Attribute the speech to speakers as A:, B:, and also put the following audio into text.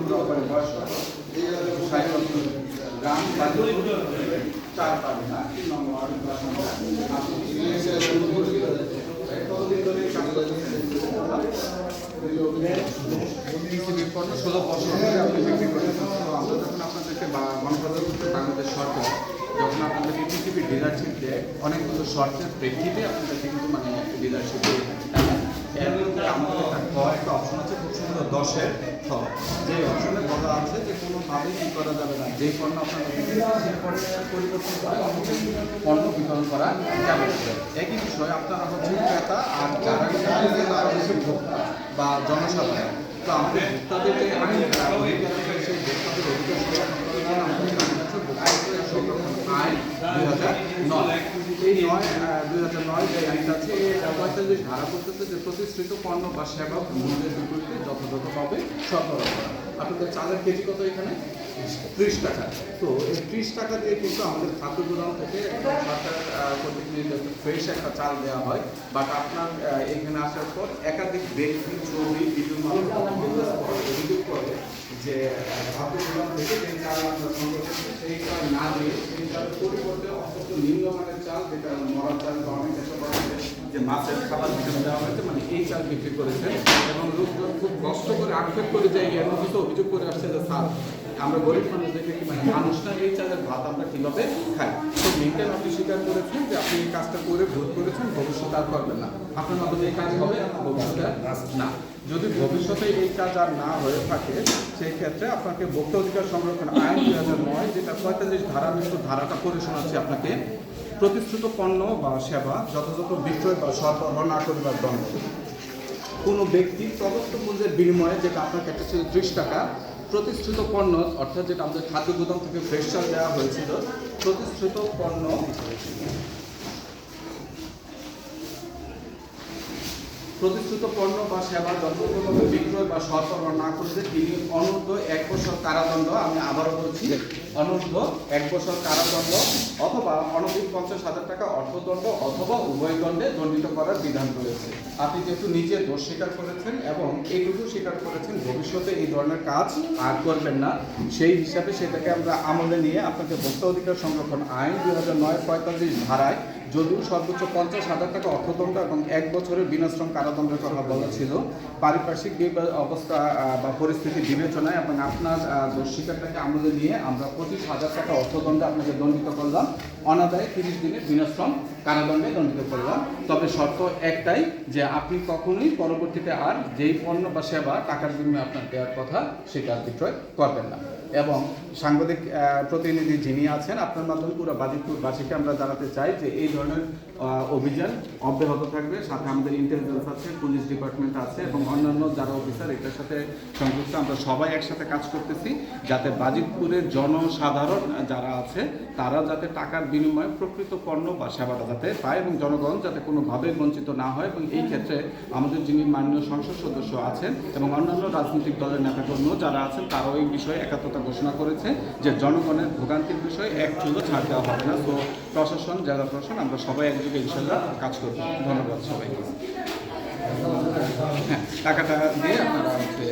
A: বয়স 60 বছর, গ্রাম 4 পারি না 3 নম্বর ওয়ার্ড কতদিন ধরে কাজ করতেছেন? 16 বছর ধরে আপনি বিক্রি করেছেন। তো আমরা যখন আপনাদেরকে গণপ্রজাতন্ত্রী বাংলাদেশ সরকার যখন আপনাদেরকে টিসিপি ডিলারশিপ দেয় অনেকগুলো শর্তের প্রেক্ষিতে আপনাদেরকে কিন্তু মানে ডিলারশিপ দিয়ে থাকে। এর মধ্যে আমাদের একটা অপশন আছে খুব সুন্দর 10-এর খ, যে অপশনে বলা আছে যে কোনোভাবেই কী করা যাবে না, যেই পণ্য আপনারা বিক্রি করেন সেই পণ্যের পরিবর্তন করে অন্য পণ্য বিতরণ করা যাবে। একই বিষয় আপনারা হচ্ছে ক্রেতা আর যারা তারা হচ্ছে ভোক্তা বা জনসাধারণ। তো আমাদের ভোক্তাদের যে আইন সেই ভোক্তাদের অধিকার সংরক্ষণ করার জন্য আমাদের সংরক্ষণ আইন 2009, এই 2009 যে আইনটা আছে 45 ধারা করতেছে যে প্রতিষ্ঠিত পণ্য বা সেবা মূল্যের বিপরীতে যথাযথভাবে সরবরাহ করা। আপনাদের চালের কেজি কত এখানে? 30 টাকা। তো এই 30 টাকা দিয়ে কিন্তু আমাদের খাদ্য গোদাম থেকে একদম সরকার কর্তৃক নির্ধারিত ফ্রেশ একটা চাল দেওয়া হয়। বাট আপনার এখানে আসার পর একাধিক ব্যক্তি ছবি ভিডিও অভিযোগ করে যে খাদ্য গোদাম থেকে যে চাল আমরা সংগ্রহ করছি সেই চাল না দিয়ে সেই চালের পরিবর্তে অত্যন্ত নিম্নমানের চাল, যেটা মরার চাল বা অনেক এসব যে মাছের খাবার হিসেবে দেওয়া হয়েছে, মানে এই চাল বিক্রি করেছে। এবং লোকজন খুব কষ্ট করে আক্ষেপ করে যে এর মধ্যে তো অভিযোগ করে আসছে যে স্যার আমরা গরিব মানুষ দেখে কি মানে মানুষ না এই চালের ভাত আমরা কীভাবে খাই। তো মেনটেন আপনি স্বীকার করেছেন যে আপনি এই কাজটা করে ভুল করেছেন, ভবিষ্যতে আর করবেন না। আপনার মাধ্যমে এই কাজ হবে ভবিষ্যতে না। যদি ভবিষ্যতে এই কাজ আর না হয়ে থাকে সেই ক্ষেত্রে আপনাকে ভোক্তা অধিকার সংরক্ষণ আইন 2009 যেটা 45 ধারা ধারাটা করে শোনাচ্ছি আপনাকে। প্রতিশ্রুত পণ্য বা সেবা যথাযথ বিক্রয় বা সরবরাহ না করিবার দণ্ড। কোনো ব্যক্তি প্রদত্ত মূল্যের বিনিময়ে, যেটা আপনার ক্ষেত্রে ছিল 30 টাকা, প্রতিশ্রুত পণ্য অর্থাৎ যেটা আমাদের খাদ্য গুদাম থেকে ফ্রেশ চাল দেওয়া হয়েছিল, প্রতিশ্রুত পণ্য বা সেবা যথাযথভাবে বিক্রয় বা সরবরাহ না করলে তিনি অনূর্ধ্ব 1 বছর কারাদণ্ড, আমি আবারও বলছি অনূর্ধ্ব 1 বছর কারাদণ্ড অথবা অনধিক 50,000 টাকা অর্থদণ্ড অথবা উভয় দণ্ডে দণ্ডিত করার বিধান রয়েছে। আপনি যেহেতু নিজে দোষ স্বীকার করেছেন এবং এইটুকু স্বীকার করেছেন ভবিষ্যতে এই ধরনের কাজ আর করবেন না, সেই হিসাবে সেটাকে আমরা আমলে নিয়ে আপনাকে ভোক্তা অধিকার সংরক্ষণ আইন 2009 45 ধারায় যদিও সর্বোচ্চ 50,000 টাকা অর্থদণ্ড এবং 1 বছরের বিনাশ্রম কারাদণ্ডের কথা বলা ছিল, পারিপার্শ্বিক অবস্থা বা পরিস্থিতি বিবেচনায় এবং আপনার দোষ স্বীকারটাকে আমলে নিয়ে আমরা 25,000 টাকা অর্থদণ্ডে আপনাকে দণ্ডিত করলাম, অনাদায়ে 30 দিনের বিনাশ্রম কারাদণ্ডে দণ্ডিত করলাম। তবে শর্ত একটাই যে আপনি কখনোই পরবর্তীতে আর যেই পণ্য বা সেবা টাকার বিনিময়ে আপনার দেওয়ার কথা সেটা বিক্রয় করবেন না। এবং সাংবাদিক প্রতিনিধি যিনি আছেন আপনার মাধ্যমে পুরো বাজিতপুরবাসীকে আমরা জানাতে চাই যে এই ধরনের অভিযান অব্যাহত থাকবে। সাথে আমাদের ইন্টেলিজেন্স আছে, পুলিশ ডিপার্টমেন্ট আছে এবং অন্যান্য যারা অফিসার এটার সাথে সংযুক্ত, আমরা সবাই একসাথে কাজ করতেছি যাতে বাজিতপুরের জনসাধারণ যারা আছে তারা যাতে টাকার বিনিময়ে প্রকৃত পণ্য বা সেবাটা যাতে পায় এবং জনগণ যাতে কোনোভাবে বঞ্চিত না হয়। এবং এই ক্ষেত্রে আমাদের যিনি মাননীয় সংসদ সদস্য আছেন এবং অন্যান্য রাজনৈতিক দলের নেতাকর্মী যারা আছেন তারাও এই বিষয়ে একাত্মতা ঘোষণা করেছে যে জনগণের ভোগান্তির বিষয়ে এক চুলো ছাড় দেওয়া হবে না। তো প্রশাসন, জেলা প্রশাসন আমরা সবাই একযোগে ইনশাল্লাহ কাজ করব। ধন্যবাদ সবাইকে। হ্যাঁ, টাকাটা দিয়ে আপনারা হচ্ছে